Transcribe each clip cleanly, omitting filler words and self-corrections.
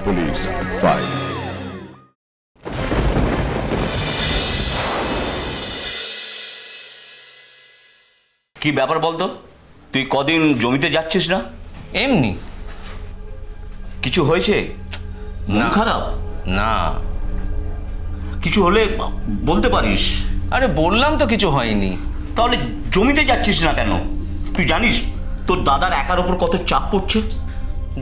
Police file. কি ব্যাপার বলতো, তুই কদিন জমিতে যাচ্ছিস না? এমনি। কিছু হয়েছে? মন খারাপ? না। কিছু হলে বলতে পারিস। আরে বললাম তো কিছু হয়নি। তাহলে জমিতে যাচ্ছিস না কেন? তুই জানিস তোর দাদার একার ওপর কত চাপ পড়ছে?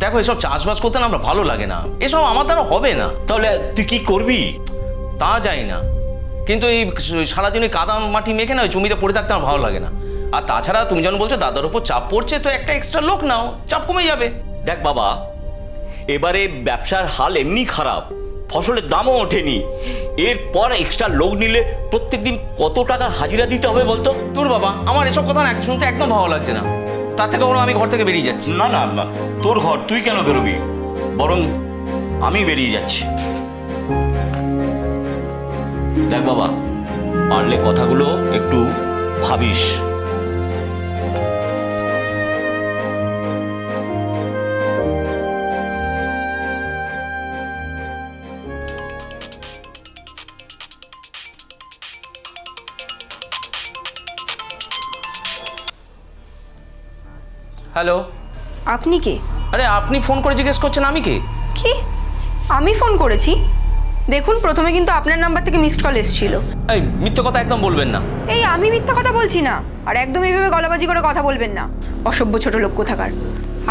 দেখো, এসব চাষবাস করতে না আমার ভালো লাগে না, এসব আমার দ্বারা হবে না। তাহলে তুই কি করবি? তা যাই না, কিন্তু এই সারাদিন ওই কাদা মাটি মেখে না ওই জমিতে পড়ে থাকতে আমার ভালো লাগে না। আর তাছাড়া তুমি যখন বলছো দাদার উপর চাপ পড়ছে, তো একটা এক্সট্রা লোক নাও, চাপ কমে যাবে। দেখ বাবা, এবারে ব্যবসার হাল এমনি খারাপ, ফসলের দামও ওঠেনি, এরপর এক্সট্রা লোক নিলে প্রত্যেকদিন কত টাকার হাজিরা দিতে হবে বলতো? তোর বাবা, আমার এসব কথা না শুনতে একদম ভালো লাগছে না। তার থেকে বরং আমি ঘর থেকে বেরিয়ে যাচ্ছি। না না না, তোর ঘর তুই কেন বেরোবি? বরং আমি বেরিয়ে যাচ্ছি। দেখ বাবা, পারলে কথাগুলো একটু ভাবিস। হ্যালো, আপনি কে? আরে আপনি ফোন করে জিজ্ঞেস করছেন আমি কে? কি? আমি ফোন করেছি? দেখুন, প্রথমে কিন্তু আপনার নাম্বার থেকে মিসড কল এসেছিল। এই মিথ্যে কথা একদম বলবেন না। এই আমি মিথ্যা কথা বলছি না, আর একদম এইভাবে গলাবাজি করে কথা বলবেন না, অসভ্য ছোট লোক কোথাকার।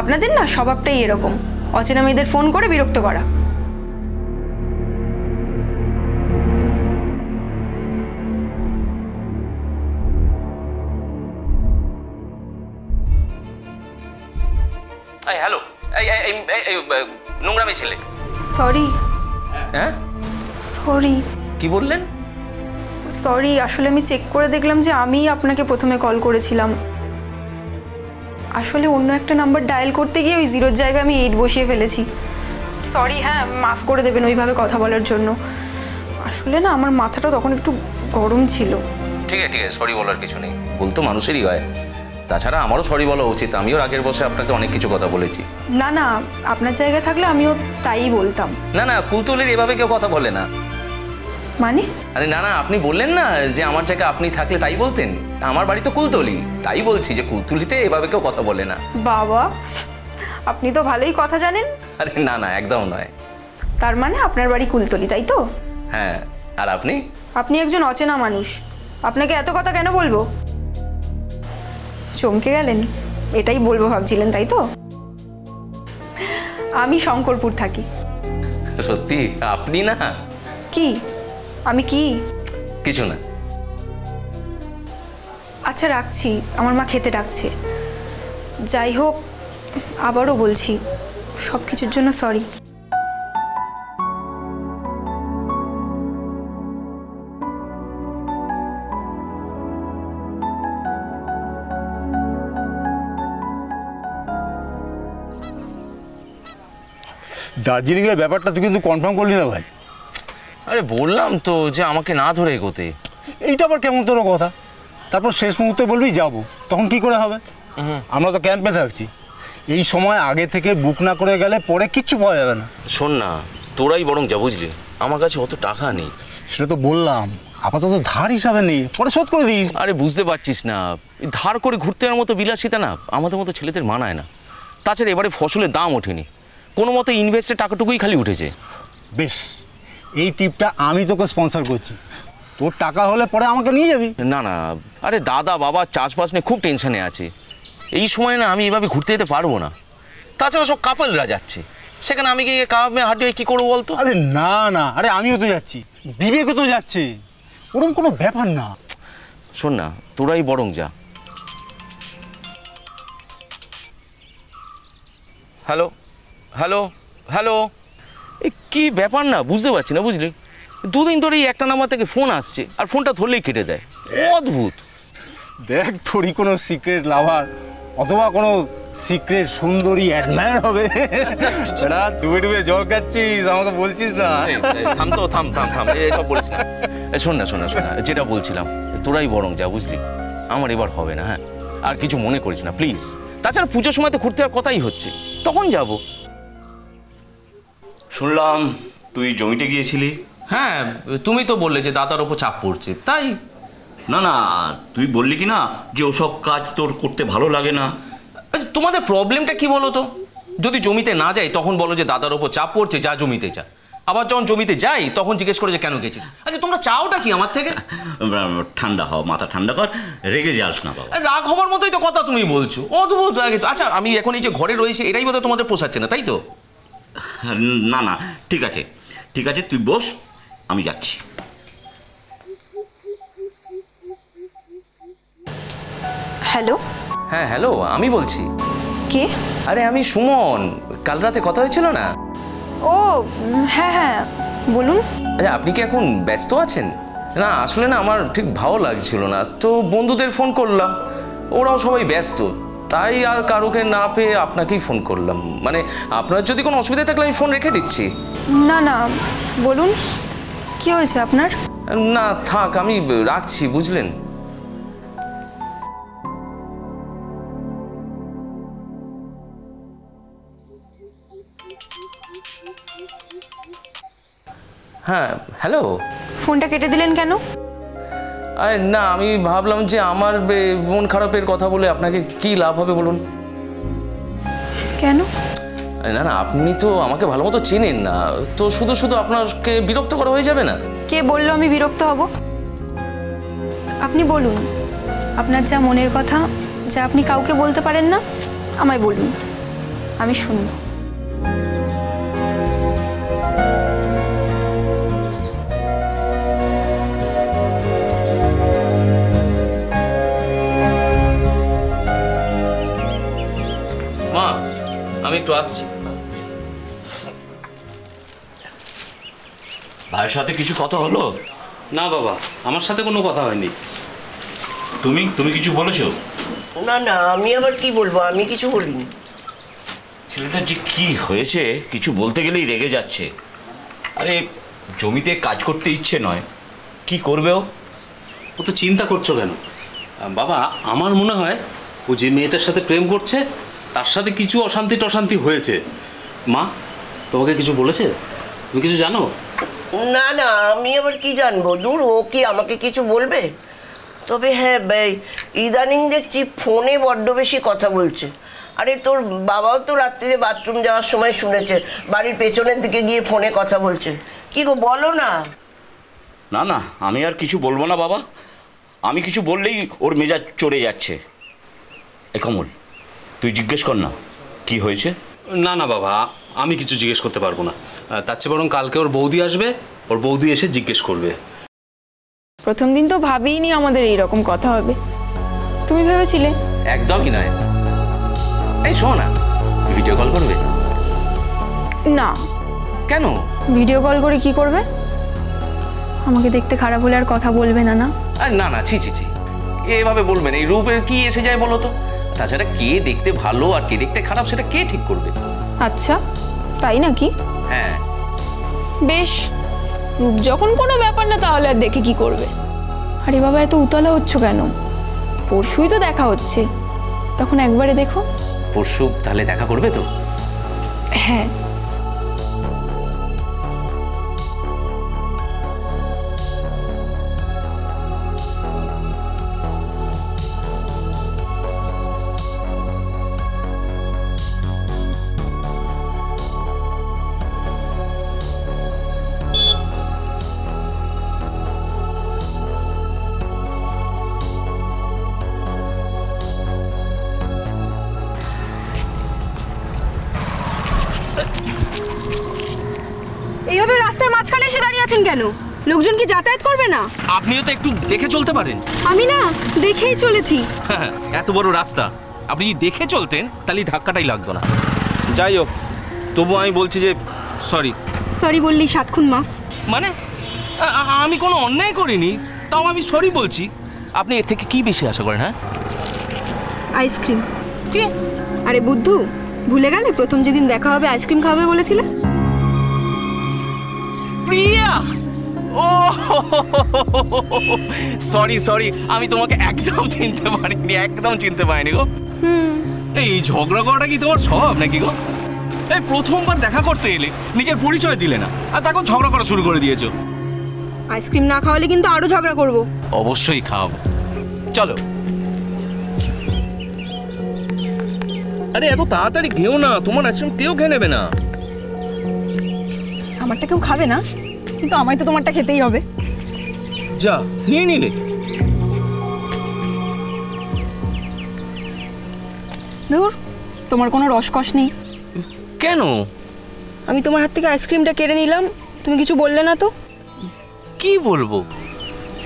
আপনাদের না স্বভাবটাই এরকম, অচেনা মেয়েদের ফোন করে বিরক্ত করা। এই হ্যালো, এই নোংরামি ছেলে। সরি। হ্যাঁ সরি। কি বললেন? সরি, আসলে আমি চেক করে দেখলাম যে আমিই আপনাকে প্রথমে কল করেছিলাম। আসলে অন্য একটা নাম্বার ডায়াল করতে গিয়ে ওই জিরোর জায়গায় আমি 8 বসিয়ে ফেলেছি। সরি, হ্যাঁ মাফ করে দেবেন ওইভাবে কথা বলার জন্য। আসলে না আমার মাথাটা তখন একটু গরম ছিল। ঠিক আছে ঠিক আছে, সরি বলার কিছু নেই, ভুল তো মানুষেরই হয়। তাছাড়া আমারও সরি বলা উচিত, আমিও আগের বসে আপনাকে অনেক কিছু কথা বলেছি। না না, আপনার জায়গায় থাকলে আমিও তাই বলতাম। না না, কুলতলির এভাবে কেউ কথা বলে না। মানে? আরে না না, আপনি বললেন না যে আমার জায়গায় আপনি থাকলে তাই বলতেন। আমার বাড়ি তো কুলতলি, তাই বলছি যে কুলতলিতে এভাবে কেউ কথা বলে না। বাবা, আপনি তো ভালোই কথা জানেন। আরে না না, একদম নয়। তার মানে আপনার বাড়ি কুলতলি, তাই তো? হ্যাঁ। আর আপনি? আপনি একজন অচেনা মানুষ, আপনাকে এত কথা কেন বলবো? চমকে গেলেন? এটাই বলবো ভাবছিলেন, তাই তো? আমি শঙ্করপুর থাকি। সত্যি আপনি না? কি? আমি কি? কিছু না। আচ্ছা রাখছি, আমার মা খেতে ডাকছে। যাই হোক, আবারও বলছি সব কিছুর জন্য সরি। দার্জিলিংয়ের ব্যাপারটা তুই কিন্তু কনফার্ম করলি না ভাই? আরে বললাম তো যে আমাকে না ধরে এগোতে। এইটা আবার কেমন তোর কথা? তারপর শেষ মুহূর্তে বলবি যাবো, তখন কি করে হবে? আমরা তো ক্যাম্পে থাকছি, এই সময় আগে থেকে বুক না করে গেলে পরে কিচ্ছু পাওয়া যাবে না। শোন না, তোরাই বরং যা, বুঝলি আমার কাছে অত টাকা নেই। সেটা তো বললাম, আপাতত ধার হিসাবে নেই, পরে শোধ করে দিস। আরে বুঝতে পারছিস না, ধার করে ঘুরতে যাওয়ার মতো বিলাসিতা না আমাদের মতো ছেলেদের মানায় না। তাছাড়া এবারে ফসলের দাম ওঠেনি, কোনো মতো ইনভেস্টের টাকাটুকুই খালি উঠেছে। বেশ, এই টিপটা আমি তোকে স্পন্সর করছি, তোর টাকা হলে পরে আমাকে নিয়ে যাবি। না না, আরে দাদা বাবা চাষবাস নিয়ে খুব টেনশনে আছে, এই সময় না আমি এভাবে ঘুরতে যেতে পারবো না। তাছাড়া সব কাপলরা যাচ্ছে, সেখানে আমি গিয়ে কাপে হাঁটিয়ে কী করবো বলতো? আরে না না, আরে আমিও তো যাচ্ছি, বিবেকও তো যাচ্ছে, ওরকম কোনো ব্যাপার না। শোন না, তোরাই বরং যা। হ্যালো হ্যালো হ্যালো, এই কী ব্যাপার না বুঝতে পারছি না, বুঝলি? দুদিন ধরেই একটা নাম্বার থেকে ফোন আসছে, আর ফোনটা ধরলেই কেটে দেয়, অদ্ভুত। দেখ, তোরই কোনো সিক্রেট লাভার অথবা কোনো সিক্রেট সুন্দরী অ্যাডমায়ার হবে। সেটা ডুবে ডুবে জল খাচ্ছিস, আমাকে বলছিস না। থাম তো, থাম থাম থাম, এসব বলিস না। শোন না শোন না শোন না, যেটা বলছিলাম, তোরাই বরং যা, বুঝলি? আমার এবার হবে না, হ্যাঁ? আর কিছু মনে করিস না প্লিজ। তাছাড়া পুজোর সময় তো ঘুরতে যাওয়ার কথাই হচ্ছে, তখন যাব। শুনলাম তুই জমিতে গিয়েছিলি। হ্যাঁ, তুমি তো বললে যে দাদার ওপর চাপ পড়ছে, তাই। না না, তুই বললি কি না যে ওসব কাজ তোর করতে ভালো লাগে না। তোমাদের প্রবলেমটা কি বলো তো? যদি জমিতে না যাই তখন বলো যে দাদার ওপর চাপ পড়ছে, যা জমিতে যা। আবার যখন জমিতে যাই তখন জিজ্ঞেস করে যে কেন গেছিস। আচ্ছা, তোমরা চাওটা কি আমার থেকে? ঠান্ডা হও, মাথা ঠান্ডা কর, রেগে যাস না বাবা। রাগ হবার মতোই তো কথা তুমি বলছো, অদ্ভুত লাগে তো। আচ্ছা, আমি এখন এই যে ঘরে রয়েছে এটাই বোধহয় তোমাদের পোষাচ্ছে না, তাই তো? না না, ঠিক আছে ঠিক আছে, তুই বস, আমি যাচ্ছি। হ্যালো। হ্যাঁ হ্যালো, আমি বলছি। কে? আরে আমি সুমন, কাল রাতে কথা হয়েছিল না? ও হ্যাঁ হ্যাঁ, বলুন। আচ্ছা, আপনি কি এখন ব্যস্ত আছেন? না আসলে না, আমার ঠিক ভালো লাগছিল না, তো বন্ধুদের ফোন করলাম, ওরাও সবাই ব্যস্ত, তাই আর কারোকে না পেয়ে আপনাকেই ফোন করলাম। মানে আপনার যদি কোনো অসুবিধা থাকলে আমি ফোন রেখে দিচ্ছি। না না, বলুন কি হয়েছে আপনার? না থাক, আমি রাখছি, বুঝলেন। হ্যাঁ হ্যালো। ফোনটা কেটে দিলেন কেন? আরে না, আমি ভাবলাম যে আমার মন খারাপের কথা বলে আপনাকে কি লাভ হবে বলুন। কেন? না না, আপনি তো আমাকে ভালো মতো চেনেন না, তো শুধু শুধু আপনাকে বিরক্ত করা হয়ে যাবে না? কে বললো আমি বিরক্ত হব? আপনি বলুন, আপনার যা মনের কথা, যা আপনি কাউকে বলতে পারেন না, আমায় বলুন, আমি শুনব। মা, আমি একটু আসছি। ভাইয়ের সাথে কিছু কথা হলো? না বাবা, আমার সাথে কোনো কথা হয়নি। তুমি কিছু বলেছো? না না, আমি আবার কি বলবো, আমি কিছু বলিনি। ছেলেটার যে কি হয়েছে, কিছু বলতে গেলেই রেগে যাচ্ছে। আরে জমিতে কাজ করতে ইচ্ছে নয়, কি করবে ও? ও তো চিন্তা করছো কেন বাবা? আমার মনে হয় ও যে মেয়েটার সাথে প্রেম করছে তার সাথে কিছু অশান্তি হয়েছে। মা, তোমাকে কিছু বলেছে? তুমি কিছু জানো? না না, আমি আবার কি জানবো, দূর, ও কি আমাকে কিছু বলবে? তবে হ্যাঁ, ইদানিং দেখছি ফোনে বড্ড বেশি কথা বলছে। আরে তোর বাবাও তো রাত্রিরে বাথরুম যাওয়ার সময় শুনেছে বাড়ির পেছনের দিকে গিয়ে ফোনে কথা বলছে। কি গো, বলো না। না না, আমি আর কিছু বলবো না বাবা, আমি কিছু বললেই ওর মেজাজ চড়ে যাচ্ছে। এ কমল, তুই জিজ্ঞেস কর না কি হয়েছে। না না বাবা, আমি কিছু জিজ্ঞেস করতে পারবো না। তার চেয়ে বরং কালকে ওর বৌদি আসবে, ওর বৌদি এসে জিজ্ঞেস করবে। প্রথম দিন তো ভাবিনি আমাদের এইরকম কথা হবে। তুমি ভেবেছিলে? একদমই নয়। এই শোনো না, ভিডিও কল করবে? না। কেন? ভিডিও কল করে কি করবে? আমাকে দেখতে খারাপ হলে আর কথা বলবে না? না না না, ছি ছি ছি, এভাবে বলবেন? এই রূপের কি এসে যায় বলো তো? তাছাড়া কে দেখতে ভালো আর কে দেখতে খারাপ সেটা কে ঠিক করবে? আচ্ছা, তাই নাকি? হ্যাঁ। বেশ, রূপ যখন কোনো ব্যাপার না তাহলে আর দেখে কি করবে? আরে বাবা, এত উতলা হচ্ছ কেন? পরশুই তো দেখা হচ্ছে, তখন একবারে দেখো। পরশু তাহলে দেখা করবে তো? হ্যাঁ। এইভাবে রাস্তার মাঝখানে এসে দাঁড়িয়ে আছেন কেন? লোকজন কি যাতায়াত করবে না? আপনিও তো একটু দেখে চলতে পারেন। আমি না দেখেই চলেছি। হ্যাঁ, এত বড় রাস্তা আপনি যদি দেখে চলতেন তাহলে ধাক্কাটাই লাগতো না। যাই হোক, তবু আমি বলছি যে সরি। সরি বললি 7 খুন মাফ? মানে আমি কোনো অন্যায় করিনি, তাও আমি সরি বলছি। আপনি এর থেকে কি বেশি আশা করেন? হ্যাঁ, আইসক্রিম। কি? আরে বুদ্ধু, ভুলে গেলে প্রথম যেদিন দেখা হবে আইসক্রিম খাওয়াবে বলেছিলে? প্রিয়া, ও সরি, আমি তোমাকে একদম চিনতে পারিনি গো। এই ঝগড়া করাটা কি তোমার স্বভাব নাকি গো? এই প্রথমবার দেখা করতে এলে, নিজের পরিচয় দিলে না, আর তখন ঝগড়া করা শুরু করে দিয়েছো। আইসক্রিম না খাওয়ালে কিন্তু আরো ঝগড়া করব। অবশ্যই খাওয়াবো, চলো। আরে এত তাড়াতাড়ি খেও না, তোমার আইসক্রিম কেউ খেয়ে নেবে না। আমারটা কেউ খাবে না, কিন্তু আমায় তো তোমারটা খেতেই হবে। যা নিয়ে নিলে। ধুর, তোমার কোনো রসকস নেই। কেন? আমি তোমার হাত থেকে আইসক্রিমটা কেড়ে নিলাম, তুমি কিছু বললে না তো? কি বলবো?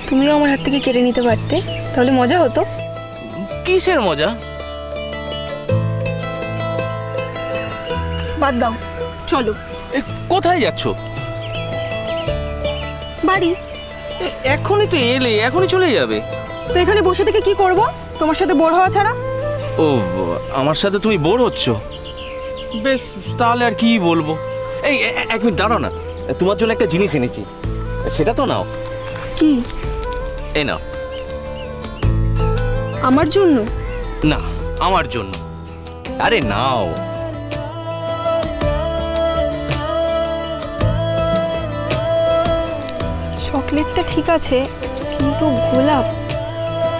তুমিও আমার হাত থেকে কেড়ে নিতে পারতে, তাহলে মজা হতো। কিসের মজা? বাদ দাও, চলো। কোথায় যাচ্ছ? বাড়ি। এখনই তো এলে, এখনই চলে যাবে? তো এখানে বসে থেকে কি করব তোমার সাথে বোর হওয়া ছাড়া? ও, আমার সাথে তুমি বোর হচ্ছ? বেশ, তাহলে আর কি বলবো। এই এক মিনিট দাঁড়াও না, তোমার জন্য একটা জিনিস এনেছি, সেটা তো নাও। কি? এই নাও। আমার জন্য? না, আমার জন্য। আরে নাও। চকলেটটা ঠিক আছে, কিন্তু গোলাপ।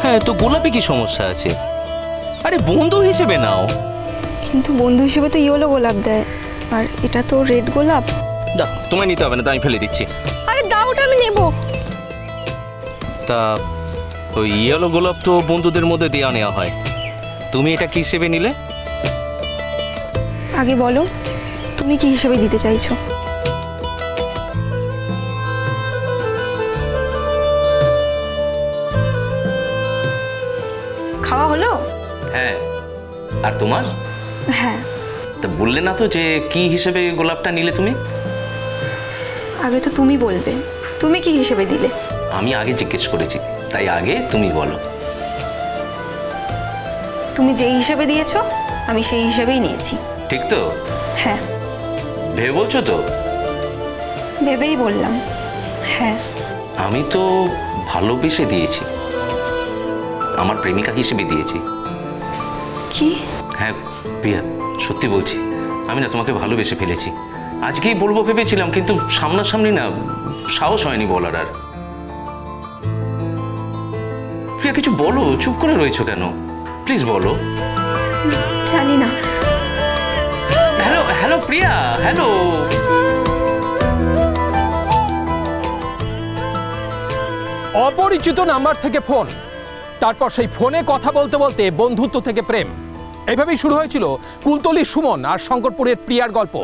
হ্যাঁ, তো গোলাপে কি সমস্যা আছে? আরে বন্ধু হিসেবে নাও। কিন্তু বন্ধু হিসেবে তো ইয়েলো গোলাপ দেয়, আর এটা তো রেড গোলাপ। দাও, তোমায় নিতে হবে না, তো আমি ফেলে দিচ্ছি। আরে দাও, ওটা আমি নেব। তা ওই ইয়েলো গোলাপ তো বন্ধুদের মধ্যে দেওয়া নেওয়া হয়, তুমি এটা কি হিসেবে নিলে? আগে বলো, তুমি কি হিসেবে দিতে চাইছো? খাওয়া হলো? হ্যাঁ। আর তোমার? হ্যাঁ। তা বললে না তো যে কি হিসেবে গোলাপটা নিলে তুমি? আগে তো তুমি বলবে, তুমি কি হিসেবে দিলে? আমি আগে জিজ্ঞেস করেছি, তাই আগে তুমি বলো। তুমি যেই হিসেবে দিয়েছো আমি সেই হিসেবেই নিয়েছি। ঠিক তো? হ্যাঁ। ভেবে বলছো তো? ভেবেই বললাম। হ্যাঁ। আমি তো ভালোবেসে দিয়েছি, আমার প্রেমিকা হিসেবে দিয়েছি। কি? হ্যাঁ প্রিয়া, সত্যি বলছি, আমি না তোমাকে ভালোবেসে ফেলেছি। আজকেই বলবো ভেবেছিলাম, কিন্তু সামনাসামনি না সাহস হয়নি বলার। আর প্রিয়া কিছু বলো, চুপ করে রয়েছো কেন? প্লিজ বলো। জানি না। হ্যালো হ্যালো প্রিয়া, হ্যালো। অপরিচিত নাম্বার থেকে ফোন, তারপর সেই ফোনে কথা বলতে বলতে বন্ধুত্ব থেকে প্রেম, এইভাবেই শুরু হয়েছিল কুলতলি সুমন আর শঙ্করপুরের প্রিয়ার গল্প।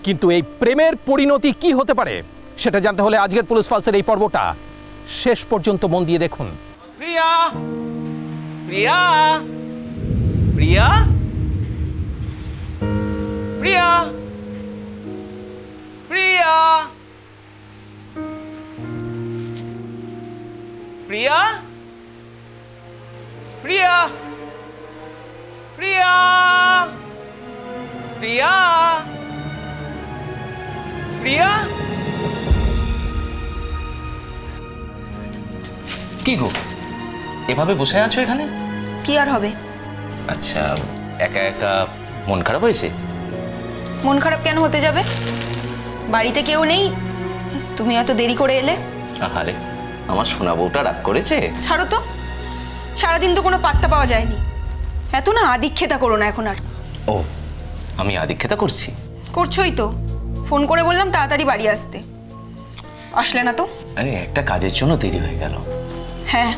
কিন্তু এই প্রেমের পরিণতি কি হতে পারে সেটা জানতে হলে আজকের পুলিশ ফালসের এই পর্বটা শেষ পর্যন্ত মন দিয়ে দেখুন। প্রিয়া, প্রিয়া, প্রিয়া, প্রিয়া, প্রিয়া, প্রিয়া, প্রিয়া, প্রিয়া, প্রিয়া, প্রিয়া। কি গো, এভাবে বসে আছো এখানে? কি আর হবে? আচ্ছা, একা একা মন খারাপ হয়েছে? মন খারাপ কেন হতে যাবে? বাড়িতে কেউ নেই, তুমি এত দেরি করে এলে। আরে, আমার সোনা বউটা রাগ করেছে? ছাড়ো তো, সারাদিন তো কোনো পাত্তা পাওয়া যায়নি। এত না আদিক্ষেতা করো না এখন আর। ও, আমি আদিক্ষেতা করছি? করছোই তো, ফোন করে বললাম তাড়াতাড়ি বাড়ি আসতে, আসলে না তো। আরে একটা কাজের জন্য দেরি হয়ে গেল। হ্যাঁ,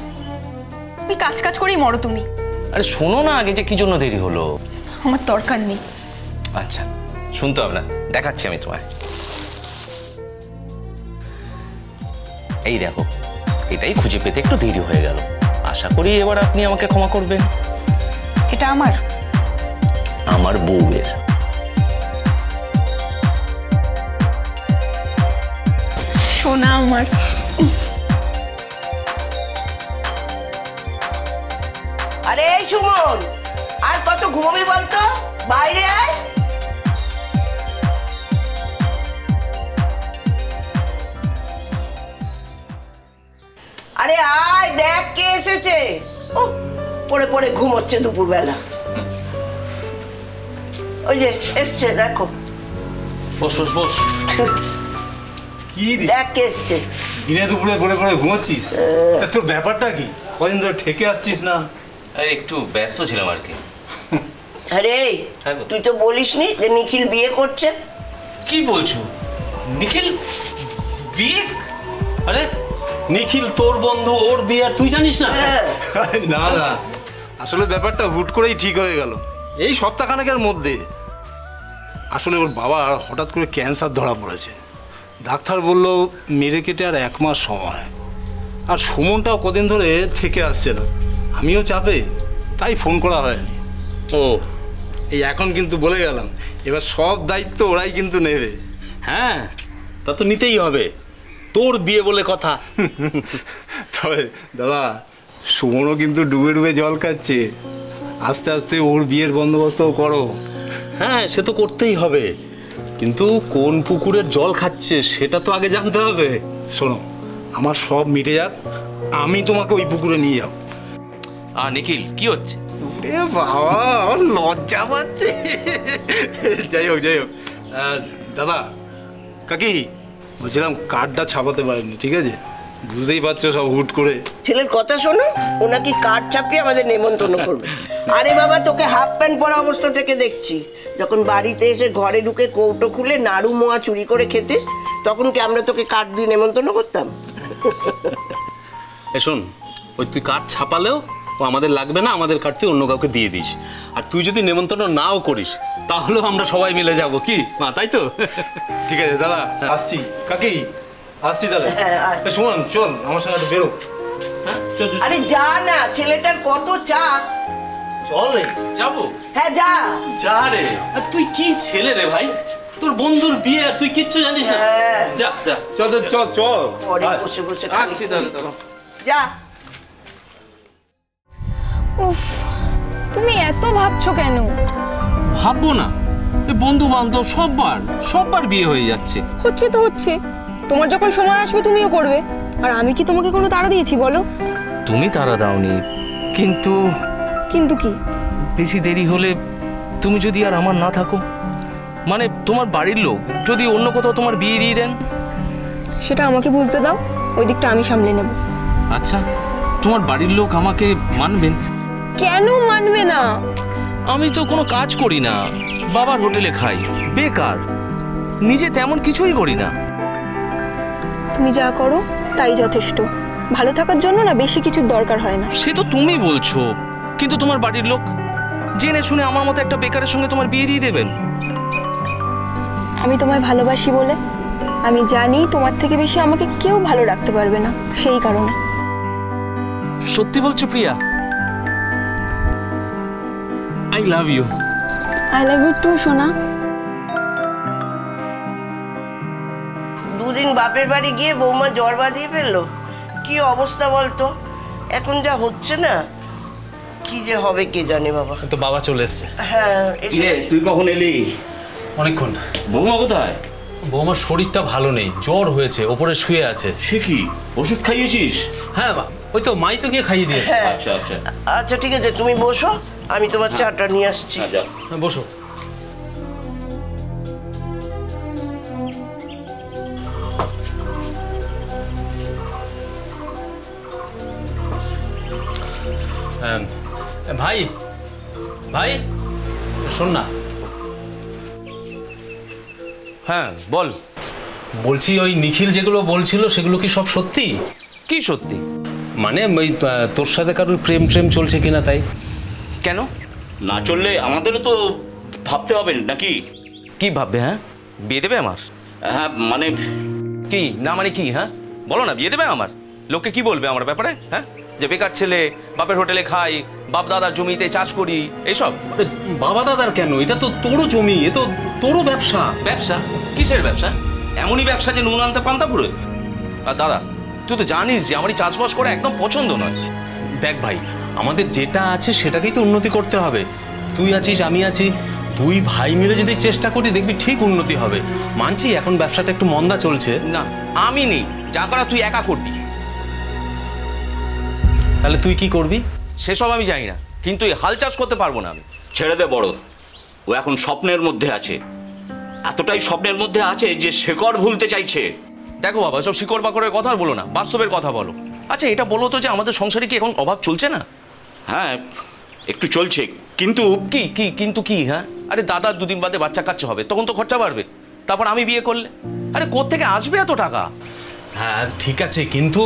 ওই কাজ কাজ করেই মরো তুমি। আরে শোনো না আগে যে কি জন্য দেরি হলো। আমার দরকার নেই। আচ্ছা, শুনতে হবে না, দেখাচ্ছি আমি তোমায়। এই দেখো, এটাই খুঁজে পেতে একটু দেরি হয়ে গেল। আশা করি এবার আপনি আমাকে ক্ষমা করবেন। এটা আমার? আমার বউয়ের। সোনা আমার। আরে এই সুমন, আর কত ঘুমাবি বলতো? বাইরে আয়। আরে আয়, দেখ কে এসেছে। ও, পড়ে পড়ে ঘুমোচ্ছে দুপুরবেলা। ওই যে এসছে, দেখো। বস বস বস। কি দেখ কে এসছে। দিনে দুপুরে পড়ে পড়ে ঘুমাচ্ছিস? তোর ব্যাপারটা কি? কদিন ধরে ঠেকে আসছিস না? আরে একটু ব্যস্ত ছিলাম আর কি। আরে তুই তো বলিসনি যে নিখিল বিয়ে করছে। কি বলছো? নিখিল বিয়ে? আরে নিখিল তোর বন্ধু, ওর বিয়ে আর তুই জানিস না? আরে না না, আসলে ব্যাপারটা হুট করেই ঠিক হয়ে গেল এই সপ্তাহখানেকের মধ্যে। আসলে ওর বাবা হঠাৎ করে ক্যান্সার ধরা পড়েছে। ডাক্তার বলল মেরে কেটে আর 1 মাস সময়। আর সুমনটাও কদিন ধরে থেকে আসছে না, আমিও চাপে, তাই ফোন করা হয়নি। ও এই এখন কিন্তু বলে গেলাম, এবার সব দায়িত্ব ওরাই কিন্তু নেবে। হ্যাঁ, তা তো নিতেই হবে, তোর বিয়ে বলে কথা। তবে দাদা, সুমনও কিন্তু ডুবে ডুবে জল খাচ্ছে। আস্তে আস্তে ওর বিয়ের বন্দোবস্তও করো। হ্যাঁ, সে তো করতেই হবে, কিন্তু কোন পুকুরের জল খাচ্ছে সেটা তো আগে জানতে হবে। শোনো, আমার সব মিটে যাক, আমি তোমাকে ওই পুকুরে নিয়ে যাবো। নিখিল কি হচ্ছে? এ বাবা, আমার লজ্জা পাচ্ছে। যাই হোক যাই হোক, দাদা কাকি বলছিলাম কার্ডটা ছাপাতে পারেনি, ঠিক আছে? বুঝতেই পারছো সব হুট করে। ছেলের কথা শোনো, ও নাকি কার্ড ছাপিয়ে আমাদের নেমন্তন্ন করবে। আরে বাবা, তোকে হাফ প্যান্ট পরা অবস্থা থেকে দেখছি। যখন বাড়িতে এসে ঘরে ঢুকে কৌটো খুলে নাড়ু মোয়া চুরি করে খেতে, তখন কি আমরা তোকে কার্ড দিয়ে নেমন্তন্ন করতাম? শোন, ওই তুই কার্ড ছাপালেও ও আমাদের লাগবে না, আমাদের কার্ড তুই অন্য কাউকে দিয়ে দিস। আর তুই যদি নেমন্তন্ন নাও করিস তাহলেও আমরা সবাই মিলে যাব, কি মা, তাই তো? ঠিক আছে দাদা, আসছি। কাকি আসছি তাহলে। শোন, চল আমার সঙ্গে একটু বেরো। হ্যাঁ চল চল। আরে যা না, ছেলেটার কত চাপ। চল রে, যাবো? হ্যাঁ যা। যা রে, আর তুই কি ছেলে রে ভাই, তোর বন্ধুর বিয়ে তুই কিচ্ছু জানিস না। যা যা, চল চল চল চল। ঘরে বসে বসে আসছি তাহলে দাদা। যা। উফ, তুমি এত ভাবছো কেন? ভাববো না, বন্ধু বান্ধব সববার বিয়ে হয়ে যাচ্ছে। হচ্ছে তো হচ্ছে, তোমার যখন সময় আসবে তুমিও করবে। আর আমি কি তোমাকে কোনো তাড়া দিয়েছি বলো? তুমি তাড়া দাওনি, কিন্তু কিন্তু কি? বেশি দেরি হলে তুমি যদি আর আমার না থাকো, মানে তোমার বাড়ির লোক যদি অন্য কোথাও তোমার বিয়ে দিয়ে দেন, সেটা আমাকে বুঝতে দাও, ওই দিকটা আমি সামলে নেব। আচ্ছা তোমার বাড়ির লোক আমাকে মানবেন? কেন মানবে না? আমি তো কোনো কাজ করি না, বাবার হোটেলে খাই, বেকার, নিজে তেমন কিছুই করি না। তুমি যা করো তাই যথেষ্ট। ভালো থাকার জন্য না বেশি কিছুর দরকার হয় না। সে তো তুমি বলছো, কিন্তু তোমার বাড়ির লোক জেনে শুনে আমার মতো একটা বেকারের সঙ্গে তোমার বিয়ে দিয়ে দেবেন? আমি তোমায় ভালোবাসি বলে আমি জানি তোমার থেকে বেশি আমাকে কেউ ভালো রাখতে পারবে না, সেই কারণে। সত্যি বলছো Priya? I love you. I love you too সোনা। দুদিন বাপের বাড়ি গিয়ে বৌমা জ্বর বাঁধিয়ে ফেললো। কি অবস্থা বলতো, এখন যা হচ্ছে না, কি যে হবে কে জানে বাবা। তো বাবা চলে এসছে। হ্যাঁ তুই কখন এলি? অনেকক্ষণ। বৌমা কোথায়? বৌমার শরীরটা ভালো নেই, জ্বর হয়েছে, ওপরে শুয়ে আছে। সে কি, ওষুধ খাইয়েছিস? হ্যাঁ, ওই তো মাই তো গিয়ে খাইয়ে দিয়েছে। হ্যাঁ। আচ্ছা আচ্ছা, আচ্ছা ঠিক আছে, তুমি বসো, আমি তোমার চাটা নিয়ে আসছি। যা। বসো। ভাই ভাই শোন না। হ্যাঁ বল। বলছি ওই নিখিল যেগুলো বলছিল সেগুলো কি সব সত্যি? কি সত্যি? মানে ওই তোর সাথে কারোর প্রেম চলছে কিনা তাই। কেন? না চললে আমাদেরও তো ভাবতে হবে নাকি? কি ভাববে? হ্যাঁ বিয়ে দেবে আমার? হ্যাঁ মানে কি না মানে কি? হ্যাঁ বলো না, বিয়ে দেবে আমার? লোকে কি বলবে আমার ব্যাপারে? হ্যাঁ, যে বেকার ছেলে, বাপের হোটেলে খাই, বাপ দাদার জমিতে চাষ করি, এইসব। বাবা দাদার কেন, এটা তো তোরও জমি, এ তো তোরও ব্যবসা। ব্যবসা? কিসের ব্যবসা? এমনই ব্যবসা যে নুন আনতে পান্তা পুরো। আর দাদা তুই তো জানিস যে আমার চাষবাস করা একদম পছন্দ নয়। দেখ ভাই, আমাদের যেটা আছে সেটাকেই তো উন্নতি করতে হবে। তুই আছিস, আমি আছি, দুই ভাই মিলে যদি চেষ্টা করি দেখবি ঠিক উন্নতি হবে। মানছি এখন ব্যবসাটা একটু মন্দা চলছে। না আমি নেই, যা করা তুই একা করবি। তাহলে তুই কি করবি? সেসব আমি জানি না, কিন্তু এই হাল চাষ করতে পারবো না আমি। ছেড়ে দে বড়, ও এখন স্বপ্নের মধ্যে আছে। এতটাই স্বপ্নের মধ্যে আছে যে শেকড় ভুলতে চাইছে। দেখো বাবা, সব শিকড় বাকড়ের কথা বলো না, বাস্তবের কথা বলো। আচ্ছা এটা বলো তো যে আমাদের সংসারে কি এখন অভাব চলছে না? হ্যাঁ একটু চলছে, কিন্তু কি কি কিন্তু কি? হ্যাঁ, আরে দাদার দুদিন বাদে বাচ্চা কাচ্চা হবে, তখন তো খরচা বাড়বে। তারপর আমি বিয়ে করলে আরে কোত্থেকে আসবে এত টাকা? হ্যাঁ ঠিক আছে, কিন্তু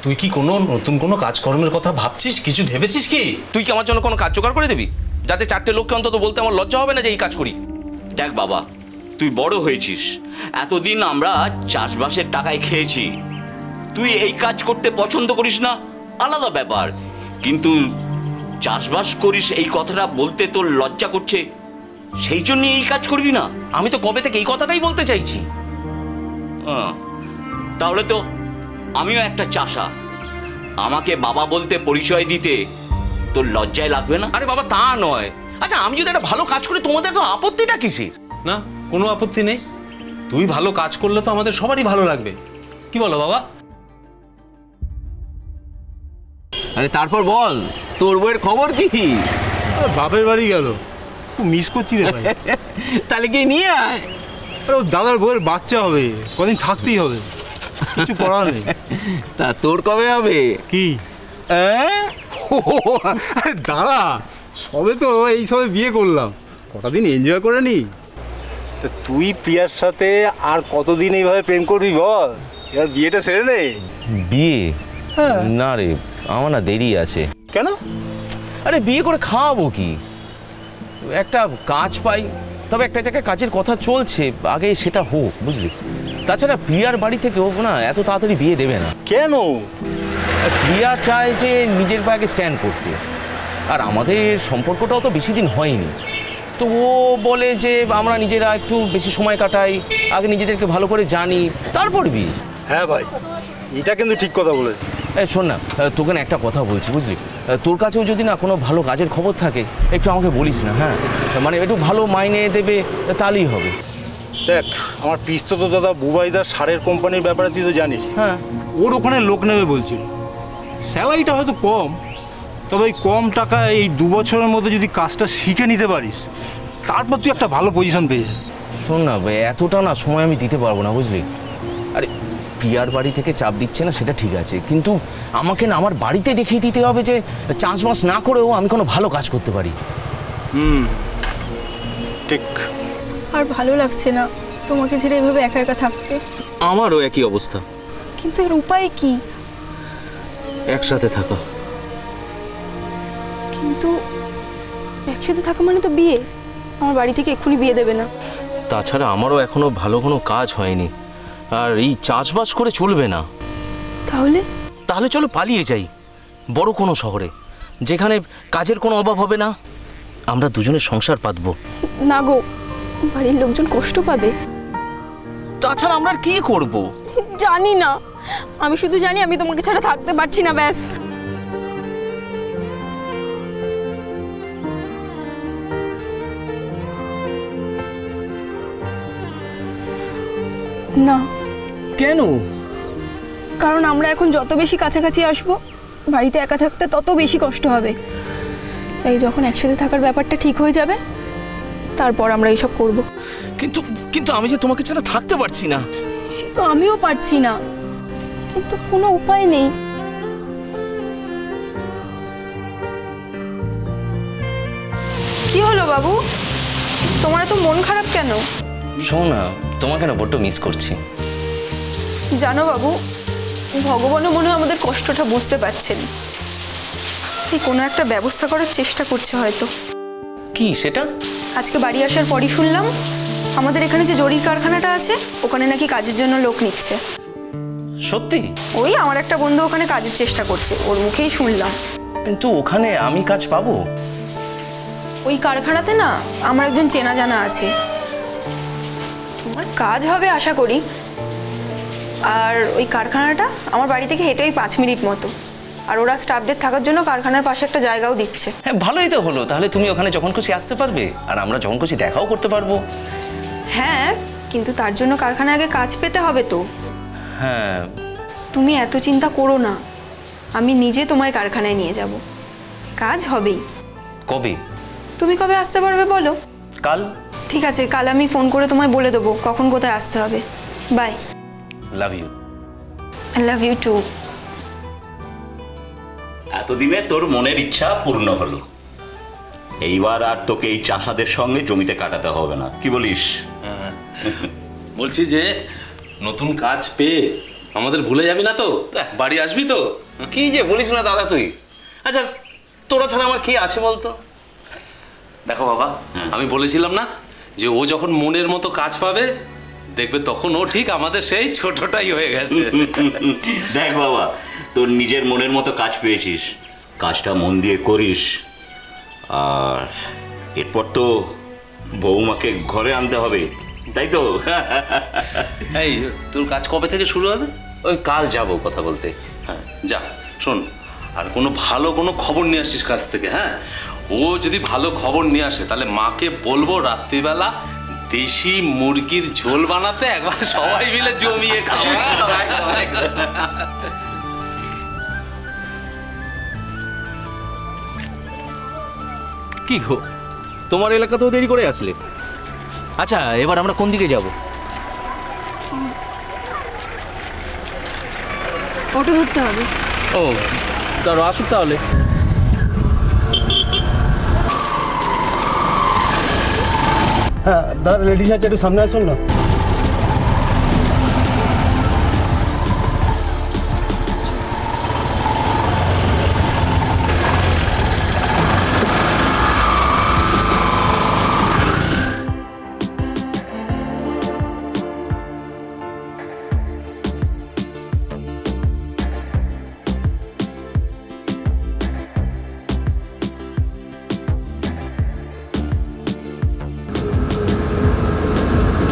তুই কি কোনো নতুন কোনো কাজকর্মের কথা ভাবছিস? কিছু ভেবেছিস কি? তুই কি আমার জন্য কোনো কাজ জোগাড় করে দিবি, যাতে 4টে লোককে অন্তত বলতে আমার লজ্জা হবে না যে এই কাজ করি? দেখ বাবা, তুই বড় হয়েছিস, এতদিন আমরা চাষবাসের টাকায় খেয়েছি। তুই এই কাজ করতে পছন্দ করিস না আলাদা ব্যাপার, কিন্তু চাষবাস করিস এই কথাটা বলতে তোর লজ্জা করছে, সেই জন্য এই কাজ করবি না? আমি তো কবে থেকে এই কথাটাই বলতে চাইছি। তাহলে তো আমিও একটা চাষা, আমাকে বাবা বলতে পরিচয় দিতে তোর লজ্জায় লাগবে না? আরে বাবা তা নয়। আচ্ছা আমি যদি একটা ভালো কাজ করি তোমাদের তো আপত্তিটা কিসের? না, কোনো আপত্তি নেই। তুই ভালো কাজ করলে তো আমাদের সবারই ভালো লাগবে, কি বলো বাবা? আরে তারপর বল, তোর বউয়ের খবর কি? বাপের বাড়ি গেল, খুব মিস করছি রে ভাই। তাহলে কি নিয়ে আয়। আরে ও দাদার বউয়ের বাচ্চা হবে, কদিন থাকতেই হবে, কিছু করার নেই। তা তোর কবে হবে? কি আরে দাদা, সবে তো এই সবে বিয়ে করলাম, কটা দিন এনজয় করে নি। তা তুই প্রিয়ার সাথে আর কতদিন এইভাবে প্রেম করবি বল? এবার বিয়েটা সেরে নে। বিয়ে? না রে, আমার না দেরি আছে। কেন? আরে বিয়ে করে খাওয়াবো কি? একটা কাজ পাই, তবে একটা জায়গায় কাজের কথা চলছে, আগে সেটা হোক বুঝলি। তাছাড়া প্রিয়ার বাড়ি থেকেও না এত তাড়াতাড়ি বিয়ে দেবে না। কেন? প্রিয়া চায় যে নিজের পায়ে স্ট্যান্ড করতে, আর আমাদের সম্পর্কটাও তো বেশি দিন হয়নি, তো ও বলে যে আমরা নিজেরা একটু বেশি সময় কাটাই, আগে নিজেদেরকে ভালো করে জানি, তারপর বিয়ে। হ্যাঁ ভাই, এটা কিন্তু ঠিক কথা বলেছে। এই শোন না, তোকে না একটা কথা বলছি বুঝলি, তোর কাছেও যদি না কোনো ভালো কাজের খবর থাকে একটু আমাকে বলিস না। হ্যাঁ মানে একটু ভালো মাইনে দেবে তাহলেই হবে। দেখ, আমার পিস্তো তো দাদা বুবাইদার সারের কোম্পানির ব্যাপারে তুই তো জানিস। হ্যাঁ, ওর ওখানে লোক নেবে বলছিল, স্যালারিটা হয়তো কম, তবে এই কম টাকায় এই 2 বছরের মধ্যে যদি কাজটা শিখে নিতে পারিস, তারপর তুই একটা ভালো পজিশন পেয়ে যাবি। শোন না, এতটা না সময় আমি দিতে পারবো না বুঝলি। আরে প্রিয়ার বাড়ি থেকে চাপ দিচ্ছে না সেটা ঠিক আছে, কিন্তু আমাকে না আমার বাড়িতে দেখিয়ে দিতে হবে যে চাষবাস না করেও আমি কোনো ভালো কাজ করতে পারি। ঠিক। আর ভালো লাগছে না তোমাকে ছেড়ে এভাবে একা একা থাকতে। আমারও একই অবস্থা। কিন্তু এর উপায় কি? একসাথে থাকা। কিন্তু একসাথে থাকা মানে তো বিয়ে। আমার বাড়ি থেকে এক্ষুনি বিয়ে দেবে না। তাছাড়া আমারও এখনো ভালো কোনো কাজ হয়নি, আর এই চাষবাস করে চলবে না। তাহলে চলো পালিয়ে যাই বড় কোনো শহরে, যেখানে কাজের কোনো অভাব হবে না, আমরা দুজনে সংসার পাতবো। না গো, বাড়ির লোকজন কষ্ট পাবে। তাছাড়া আমরা আর কি করব? জানি না, আমি শুধু জানি আমি তোমাকে ছাড়া থাকতে পারছি না, ব্যাস। না। কেন? কারণ আমরা এখন যত বেশি কাছাকাছি আসবো, বাড়িতে একা থাকতে তত বেশি কষ্ট হবে। তাই যখন একসাথে থাকার ব্যাপারটা ঠিক হয়ে যাবে, তারপর আমরা এইসব করব। কিন্তু কিন্তু আমি যে তোমাকে ছাড়া থাকতে পারছি না। সে তো আমিও পারছি না, কিন্তু কোনো উপায় নেই। কি হলো বাবু, তোমার এত মন খারাপ কেন? শোন না, তোমাকে না বড্ড মিস করছি। জানো বাবু, ভগবানও মনে হয় আমাদের কষ্টটা বুঝতে পারছেন, এই কোনো একটা ব্যবস্থা করার চেষ্টা করছে হয়তো। কি সেটা? আজকে বাড়ি আসার পরই শুনলাম আমাদের এখানে যে জরির কারখানাটা আছে ওখানে নাকি কাজের জন্য লোক নিচ্ছে। সত্যি? ওই আমার একটা বন্ধু ওখানে কাজের চেষ্টা করছে, ওর মুখেই শুনলাম। কিন্তু ওখানে আমি কাজ পাবো? ওই কারখানাতে না আমার একজন চেনা জানা আছে, তোমার কাজ হবে আশা করি। আর ওই কারখানাটা আমার বাড়ি থেকে হেঁটে ওই 5 মিনিট মতো, আর ওরা স্টাফদের থাকার জন্য কারখানার পাশে একটা জায়গাও দিচ্ছে। হ্যাঁ ভালোই তো হলো, তাহলে তুমি ওখানে যখন খুশি আসতে পারবে, আর আমরা যখন খুশি দেখাও করতে পারবো। হ্যাঁ, কিন্তু তার জন্য কারখানায় আগে কাজ পেতে হবে তো। হ্যাঁ। তুমি এত চিন্তা করো না, আমি নিজে তোমায় কারখানায় নিয়ে যাব, কাজ হবেই। কবে? তুমি কবে আসতে পারবে বলো? কাল। ঠিক আছে, কাল আমি ফোন করে তোমায় বলে দেবো কখন কোথায় আসতে হবে। Bye. Love you. I love you too. এতদিনে তোর মনের ইচ্ছা পূর্ণ হলো, এইবার আর তোকে এই চাষাদের সঙ্গে জমিতে কাটাতে হবে না, কি বলিস? বলছি যে নতুন কাজ পেয়ে আমাদের ভুলে যাবি না তো? বাড়ি আসবি তো? কি যে বলিস না দাদা তুই। আচ্ছা তোরা ছাড়া আমার কি আছে বলতো? দেখো বাবা, আমি বলেছিলাম না যে ও যখন মনের মতো কাজ পাবে দেখবে তখন ও ঠিক আমাদের সেই ছোটটাই হয়ে গেছে। দেখ বাবা, তোর নিজের মনের মতো কাজ পেয়েছিস, কাজটা মন দিয়ে করিস। আর এরপর তো বৌমাকে ঘরে আনতে হবে, তাই তো? এই তোর কাজ কবে থেকে শুরু হবে? ওই কাল যাব কথা বলতে। হ্যাঁ যা, শোন, আর কোনো ভালো খবর নিয়ে আসিস কাছ থেকে। হ্যাঁ, ও যদি ভালো খবর নিয়ে আসে তাহলে মাকে বলবো রাত্রিবেলা দেশি মুরগির ঝোল বানাতে, একবার সবাই মিলে জমিয়ে খাবো। কি গো, তোমার এলাকাতেও দেরি করে আসলে? আচ্ছা এবার আমরা কোন দিকে যাব? অটো ধরতে হবে। ও দাঁড়ো, আসুক তাহলে। হ্যাঁ দাদা, লেডিস আছে, একটু সামনে আসুন না।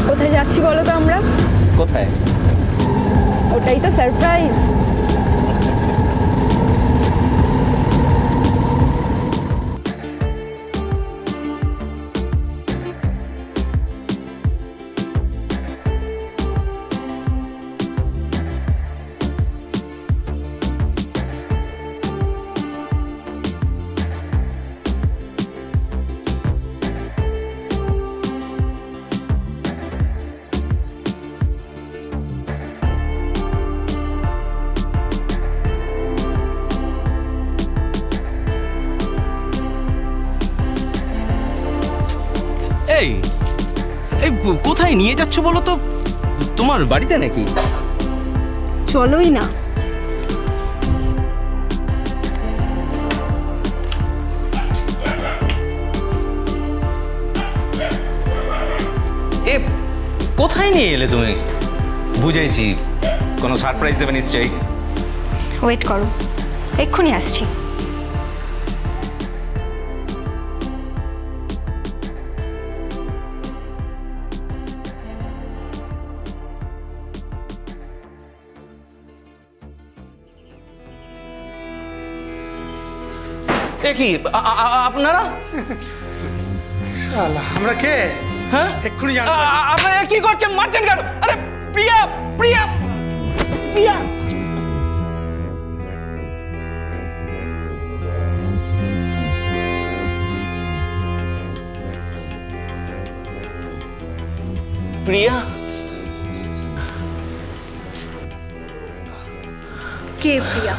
কোথায় যাচ্ছি বলো তো আমরা? কোথায়? ওটাই তো সারপ্রাইজ। এই এই কোথায় নিয়ে যাচ্ছ বলো তো? তোমার বাড়িতে নাকি? চলোই না। এ কোথায় নিয়ে এলে তুমি? বুঝেছি, কোনো সারপ্রাইজ দেবে নিশ্চয়ই। ওয়েট করো, এক্ষুনি আসছি। এ কি আপনারা? শালা, আমরা কে? হ্যাঁ এক্ষুনি জানবো। আপনারা কি করছেন? মারছেন কেন? আরে প্রিয়া, প্রিয়া, প্রিয়া। প্রিয়া? কে প্রিয়া?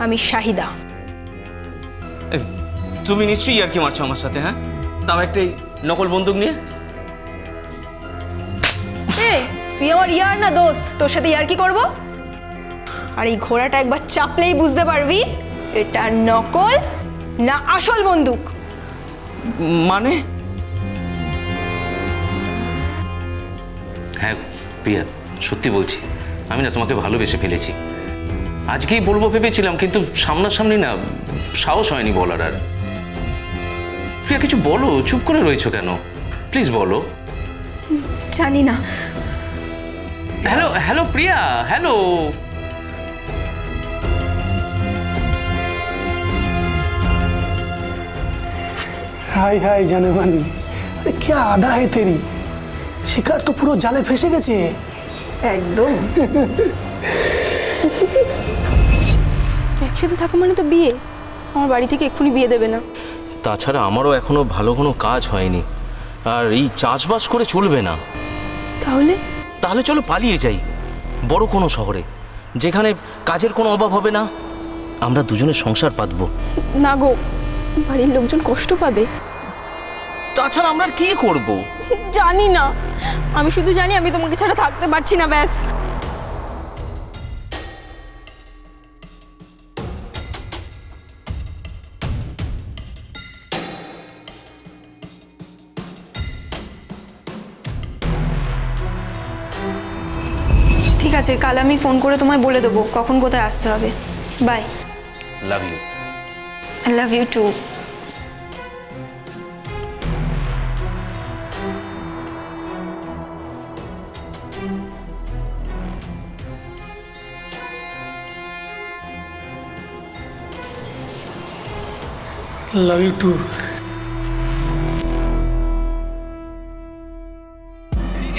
আমি শাহিদা। তুমি নিশ্চয়ই আর কি মারছো আমার সাথে? হ্যাঁ, তাও একটা নকল বন্দুক নিয়ে। এই তুই আমার ইয়ার না দোস্ত, তোর সাথে ইয়ার কি করবো? আর এই ঘোড়াটা একবার চাপলেই বুঝতে পারবি এটা নকল না আসল বন্দুক। মানে? হ্যাঁ প্রিয়া, সত্যি বলছি, আমি না তোমাকে ভালোবেসে ফেলেছি। আজকেই বলবো ভেবেছিলাম, কিন্তু সামনাসামনি না সাহস হয়নি বলার। আর প্রিয়া কিছু বলো, চুপ করে রয়েছো কেন? প্লিজ বলো। জানি না। হ্যালো হ্যালো প্রিয়া, হ্যালো। हाय हाय जाने मन, अरे क्या आदा है तेरी, शिकार तो পুরো জালে ফেসে গেছে একদম। একসাথে থাকা মানে তো বিয়ে। আমার বাড়ি থেকে এক্ষুনি বিয়ে দেবে না। তাছাড়া আমারও এখনো ভালো কোনো কাজ হয়নি, আর এই চাষবাস করে চলবে না। তাহলে চলো পালিয়ে যাই বড় কোনো শহরে, যেখানে কাজের কোনো অভাব হবে না, আমরা দুজনের সংসার পাতবো। না গো, বাড়ির লোকজন কষ্ট পাবে। তাছাড়া আমরা আর কি করব? জানি না, আমি শুধু জানি আমি তোমাকে ছাড়া থাকতে পারছি না, ব্যাস। ঠিক আছে, কাল আমি ফোন করে তোমায় বলে দেবো কখন কোথায় আসতে হবে। Bye. Love you. I love you too. Love you too.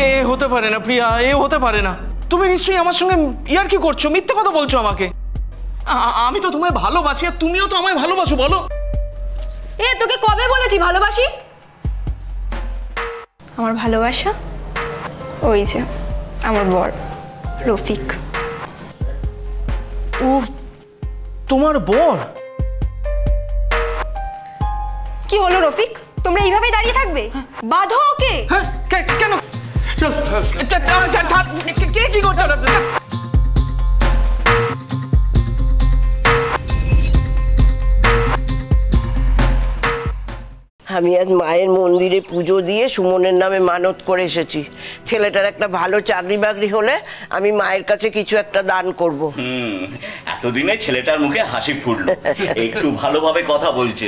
এ হতে পারে না প্রিয়া, এ হতে পারে না। তুমি নিশ্চয়ই আমার সঙ্গে ইয়ার কি করছো, মিথ্যে কথা বলছো আমাকে। আমি তো তোমায় ভালোবাসি, আর তুমিও তো আমায় ভালোবাসো, বলো। এ তোকে কবে বলেছি ভালোবাসি? আমার ভালোবাসা ওই যে আমার বর রফিক। ও তোমার বর? কি হলো রফিক, তোমরা এইভাবেই দাঁড়িয়ে থাকবে? বাঁধো ওকে। হ্যাঁ কেন? চল কে কি করছো? আমি আজ মায়ের মন্দিরে পুজো দিয়ে সুমনের নামে মানত করে এসেছি। ছেলেটার একটা ভালো চাকরি বাকরি হলে আমি মায়ের কাছে কিছু একটা দান করব। এতদিনে ছেলেটার মুখে হাসি ফুটলো, একটু ভালোভাবে কথা বলছে।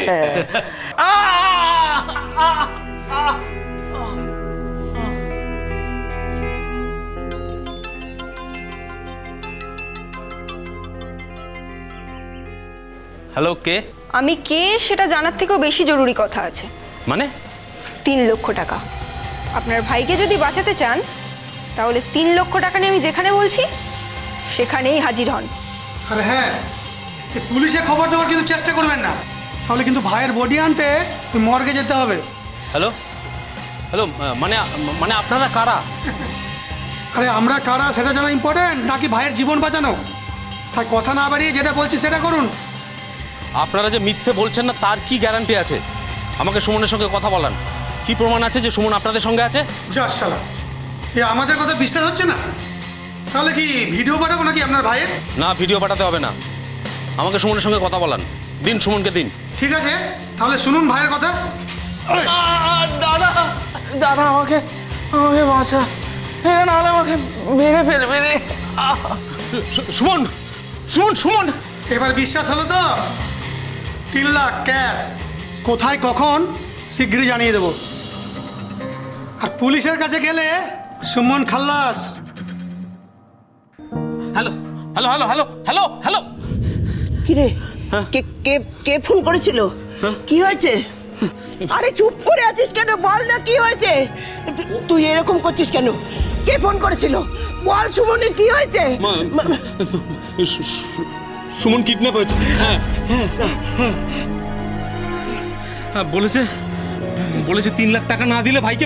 হ্যালো, কে? আমি কে সেটা জানার থেকেও বেশি জরুরি কথা আছে। মানে? 3 লক্ষ টাকা। আপনার ভাইকে যদি বাঁচাতে চান তাহলে 3 লক্ষ টাকা নিয়ে আমি যেখানে বলছি সেখানেই হাজির হন। আরে হ্যাঁ, এই পুলিশে খবর দেওয়ার কিন্তু চেষ্টা করবেন না, তাহলে কিন্তু ভাইয়ের বডি আনতে মর্গে যেতে হবে। হ্যালো হ্যালো, মানে আপনারা কারা? আরে আমরা কারা সেটা জানা ইম্পর্টেন্ট নাকি ভাইয়ের জীবন বাঁচানো? তাই কথা না বাড়িয়ে যেটা বলছি সেটা করুন। আপনারা যে মিথ্যে বলছেন না তার কি গ্যারান্টি আছে? আমাকে সুমনের সঙ্গে কথা বলান। কি প্রমাণ আছে যে সুমন আপনাদের সঙ্গে আছে? যাস শালা, এ আমাদের কথা বিশ্বাস হচ্ছে না? তাহলে কি ভিডিও পাঠাবো নাকি আপনার ভাইয়ের? না, ভিডিও পাঠাতে হবে না, আমাকে সুমনের সঙ্গে কথা বলান। দিন, সুমনকে দিন। ঠিক আছে, তাহলে শুনুন ভাইয়ের কথা। দাদা দাদা আমাকে বাঁচা, নাহলে আমাকে মেরে ফেলবে রে। সুমন সুমন সুমন এবার বিশ্বাস হলো তো? 3 লাখ ক্যাশ, কোথায় কখন শীঘ্রই জানিয়ে দেবো। আর পুলিশের কাছে গেলে Suman Khallas. Hello hello hello hello hello hello. কিরে, কে ফোন করেছিল? কি হয়েছে? আরে চুপ করে আছিস কেন, বল না কি হয়েছে? তুই এরকম করছিস কেন? কে ফোন করেছিল বল, সুমনের কি হয়েছে? সুমন কিডন্যাপ হয়েছে। হ্যাঁ বলেছে 3 লাখ টাকা না দিলে ভাইকে।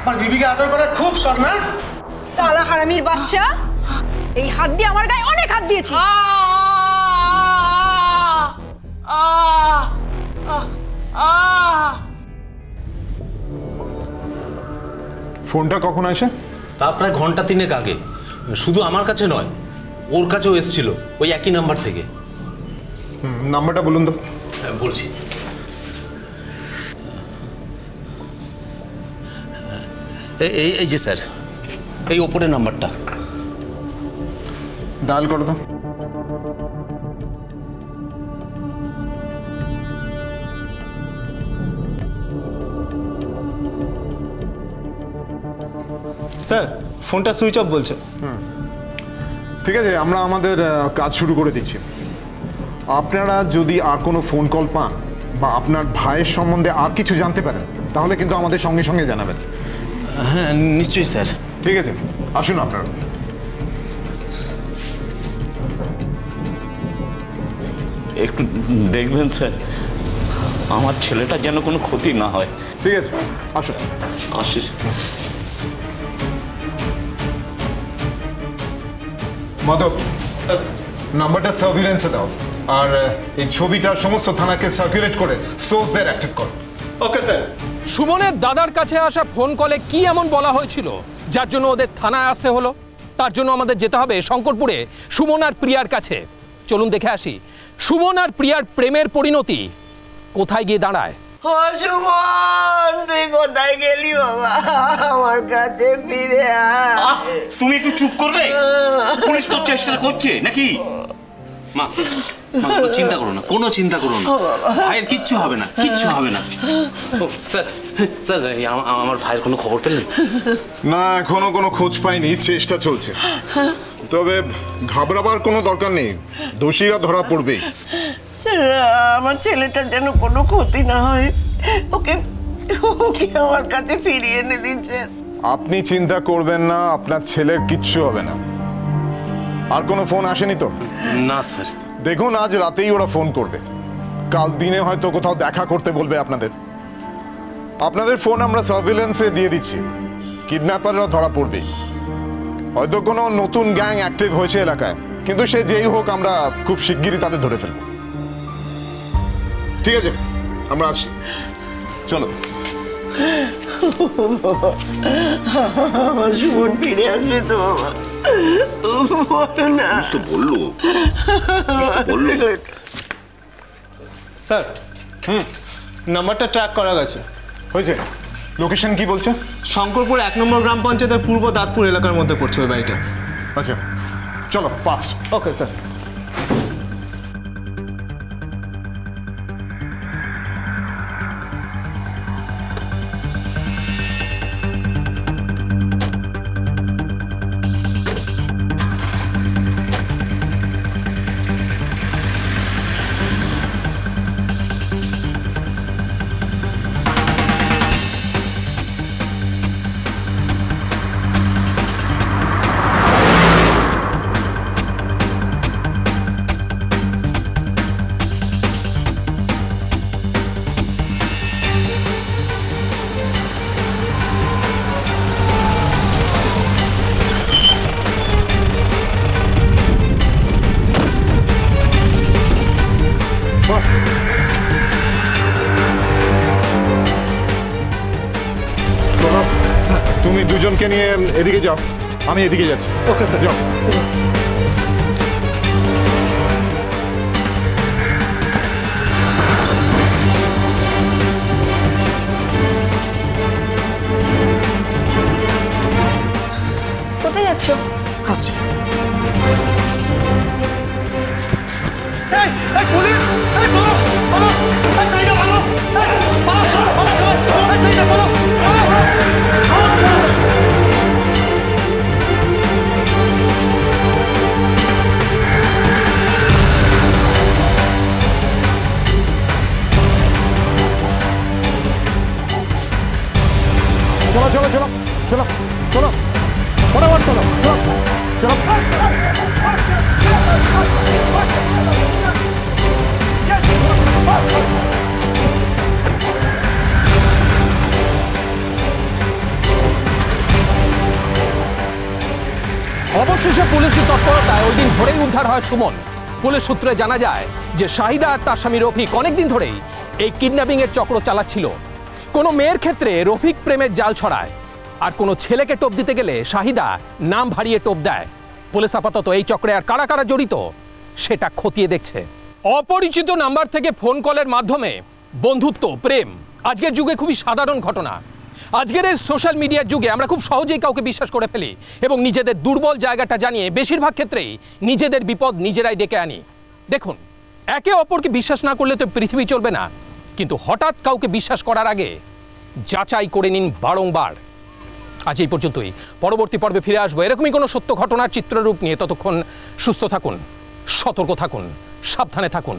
আমার বিবিকে আদর করা খুব শখ না? সালা হারামির বাচ্চা, এই হাত দিয়ে আমার গায়ে অনেক হাত দিয়েছি। ফোনটা কখন আসে? তা প্রায় ঘন্টা 3 আগে। শুধু আমার কাছে নয়, ওর কাছেও এসেছিল ওই একই নাম্বার থেকে। নাম্বারটা বলুন তো। বলছি, এই যে স্যার, এই ওপরের নাম্বারটা ডায়াল করো তো। স্যার, ফোনটা সুইচ অফ বলছে। ঠিক আছে, আমরা আমাদের কাজ শুরু করে দিচ্ছি। আপনারা যদি আর কোনো ফোন কল পান বা আপনার ভাইয়ের সম্বন্ধে আর কিছু জানতে পারেন তাহলে কিন্তু আমাদের সঙ্গে সঙ্গে জানাবেন। হ্যাঁ নিশ্চয়ই স্যার। ঠিক আছে, আসুন আপনারা। একটু দেখবেন স্যার, আমার ছেলেটার যেন কোনো ক্ষতি না হয়। ঠিক আছে, আসুন। আসিস। মাধব, নাম্বারটা সার্ভিলেন্সে দাও, আর এই ছবিটা সমস্ত থানাকে সার্কুলেট করে সোর্সদের অ্যাক্টিভ করো। Okay sir. সুমনের দাদার কাছে আসা ফোন কলে কি এমন বলা হয়েছিল যার জন্য ওদের থানায় আসতে হলো? তার জন্য আমাদের যেতে হবে শঙ্করপুরে সুমন আর প্রিয়ার কাছে। চলুন দেখে আসি সুমন আর প্রিয়ার প্রেমের পরিণতি কোথায় গিয়ে দাঁড়ায়। সুমন, তুই কোথায় গেলি বাবা? আমার কাছে ফিরে আয়। তুমি একটু চুপ করবে? পুলিশ তো চেষ্টা করছে নাকি? মা, কোনো চিন্তা করো না, কোনো চিন্তা করো না, ভাইয়ের কিচ্ছু হবে না, কিচ্ছু হবে না। স্যার, স্যার আমার ভাইয়ের কোনো খবর পেলেন? না, এখনো কোনো খোঁজ পাইনি, চেষ্টা চলছে। তবে ঘাবড়াবার কোনো দরকার নেই, দোষীরা ধরা পড়বে। আমার ছেলেটার যেন কোনো ক্ষতি না হয়, ওকে ওকে আমার কাছে ফিরিয়ে এনে দিচ্ছেন। আপনি চিন্তা করবেন না, আপনার ছেলের কিচ্ছু হবে না। আর কোনো ফোন আসেনি তো? না স্যার। দেখুন, আজ রাতেই ওরা ফোন করবে, কাল দিনে হয়তো কোথাও দেখা করতে বলবে আপনাদের। আপনাদের ফোন আমরা সার্ভিলেন্সে দিয়ে দিচ্ছি, কিডন্যাপাররা ধরা পড়বেই। হয়তো কোনো নতুন গ্যাং অ্যাক্টিভ হয়েছে এলাকায়, কিন্তু সে যেই হোক আমরা খুব শিগগিরই তাদের ধরে ফেলব। ঠিক আছে, আমরা আসছি, চলো। আমার সুমন ফিরে আসবে তো বাবা? না তো বললো স্যার, নাম্বারটা ট্র্যাক করা গেছে। হয়েছে? লোকেশন কি বলছে? শঙ্করপুর 1 নম্বর গ্রাম পঞ্চায়েতের পূর্ব দাঁতপুর এলাকার মধ্যে পড়ছে ওই বাড়িটা। আচ্ছা, চলো ফাস্ট। Okay sir. তুমি দুজনকে নিয়ে এদিকে যাও, আমি এদিকে যাচ্ছি। ওকে স্যার, যাও। কোথায় যাচ্ছ? আসছি। চলো চলো চলো চলো চলো, ফটাফট চলো চলো চলো। অবশেষে পুলিশের তৎপরতায় ওই দিন ভোরেই উদ্ধার হয় সুমন। পুলিশ সূত্রে জানা যায় যে শাহিদা আর তার স্বামী রফিক অনেকদিন ধরেই এই কিডন্যাপিং এর চক্র চালাচ্ছিল। কোনো মেয়ের ক্ষেত্রে রফিক প্রেমের জাল ছড়ায়, আর কোনো ছেলেকে টোপ দিতে গেলে শাহিদা নাম ভারিয়ে টোপ দেয়। পুলিশ আপাতত এই চক্রে আর কারা কারা জড়িত সেটা খতিয়ে দেখছে। অপরিচিত নাম্বার থেকে ফোন কলের মাধ্যমে বন্ধুত্ব, প্রেম আজকের যুগে খুবই সাধারণ ঘটনা। আজকের এই সোশ্যাল মিডিয়ার যুগে আমরা খুব সহজেই কাউকে বিশ্বাস করে ফেলি এবং নিজেদের দুর্বল জায়গাটা জানিয়ে বেশিরভাগ ক্ষেত্রেই নিজেদের বিপদ নিজেরাই ডেকে আনি। দেখুন, একে অপরকে বিশ্বাস না করলে তো পৃথিবী চলবে না, কিন্তু হঠাৎ কাউকে বিশ্বাস করার আগে যাচাই করে নিন বারংবার। আজ এই পর্যন্তই, পরবর্তী পর্বে ফিরে আসবো এরকমই কোনো সত্য ঘটনার চিত্ররূপ নিয়ে। ততক্ষণ সুস্থ থাকুন, সতর্ক থাকুন, সাবধানে থাকুন।